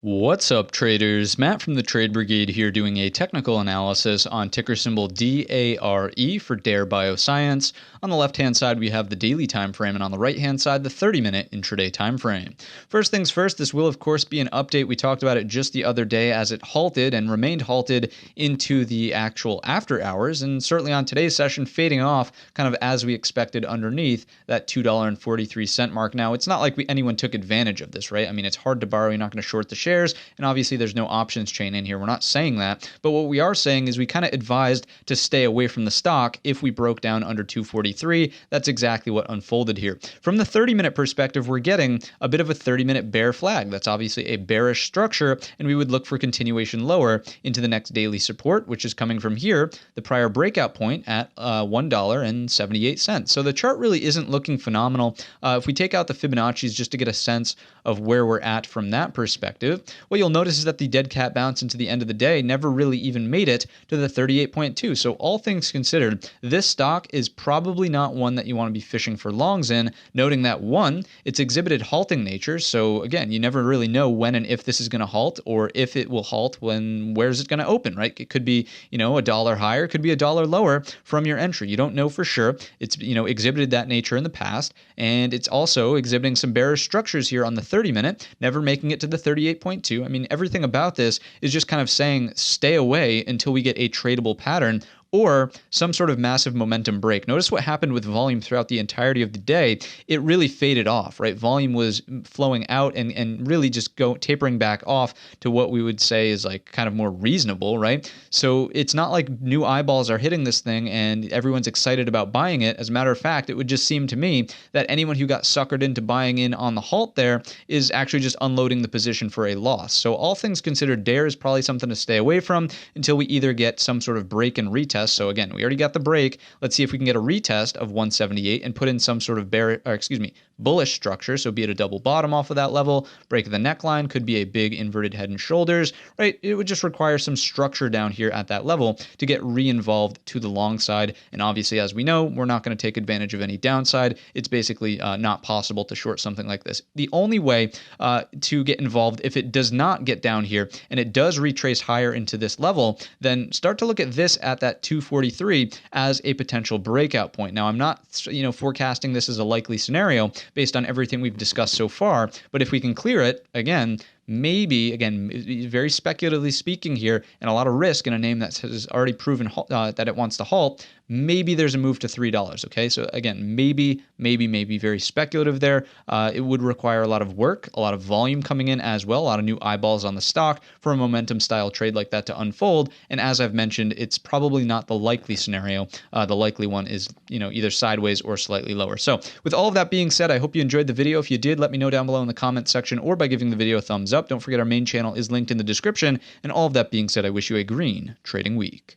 What's up, traders? Matt from the Trade Brigade here doing a technical analysis on ticker symbol DARE for Dare Bioscience. On the left-hand side, we have the daily time frame, and on the right-hand side, the 30-minute intraday time frame. First things first, this will, of course, be an update. We talked about it just the other day as it halted and remained halted into the actual after hours, and certainly on today's session, fading off kind of as we expected underneath that $2.43 mark. Now, it's not like anyone took advantage of this, right? I mean, it's hard to borrow. You're not going to short the shares, and obviously there's no options chain in here. We're not saying that, but what we are saying is we kind of advised to stay away from the stock if we broke down under 243. That's exactly what unfolded here. From the 30-minute perspective, we're getting a bit of a 30-minute bear flag. That's obviously a bearish structure, and we would look for continuation lower into the next daily support, which is coming from here, the prior breakout point at $1.78. So the chart really isn't looking phenomenal. If we take out the Fibonacci's just to get a sense of where we're at from that perspective, what you'll notice is that the dead cat bounce into the end of the day never really even made it to the 38.2. So all things considered, this stock is probably not one that you want to be fishing for longs in, noting that one, it's exhibited halting nature. So again, you never really know when and if this is going to halt, or if it will halt where's it going to open, right? It could be, a dollar higher, it could be a dollar lower from your entry. You don't know for sure. It's, exhibited that nature in the past, and it's also exhibiting some bearish structures here on the 30-minute, never making it to the 38.2. I mean, everything about this is just kind of saying stay away until we get a tradable pattern or some sort of massive momentum break. Notice what happened with volume throughout the entirety of the day. It really faded off, right? Volume was flowing out and really just tapering back off to what we would say is like kind of more reasonable, right? So it's not like new eyeballs are hitting this thing and everyone's excited about buying it. As a matter of fact, it would just seem to me that anyone who got suckered into buying in on the halt there is actually just unloading the position for a loss. So all things considered, Dare is probably something to stay away from until we either get some sort of break and retest. So again, we already got the break. Let's see if we can get a retest of 178 and put in some sort of bullish structure. So be it a double bottom off of that level, break of the neckline, could be a big inverted head and shoulders, right? It would just require some structure down here at that level to get re-involved to the long side. And obviously, as we know, we're not going to take advantage of any downside. It's basically not possible to short something like this. The only way to get involved, if it does not get down here and it does retrace higher into this level, then start to look at this at that 243 as a potential breakout point. Now, I'm not, forecasting this as a likely scenario based on everything we've discussed so far, but if we can clear it, again, maybe, again, very speculatively speaking here, and a lot of risk in a name that has already proven that it wants to halt, maybe there's a move to $3, okay? So again, maybe, very speculative there. It would require a lot of work, a lot of volume coming in as well, a lot of new eyeballs on the stock for a momentum style trade like that to unfold. And as I've mentioned, it's probably not the likely scenario. The likely one is, either sideways or slightly lower. So with all of that being said, I hope you enjoyed the video. If you did, let me know down below in the comments section or by giving the video a thumbs up. Don't forget our main channel is linked in the description. And all of that being said, I wish you a green trading week.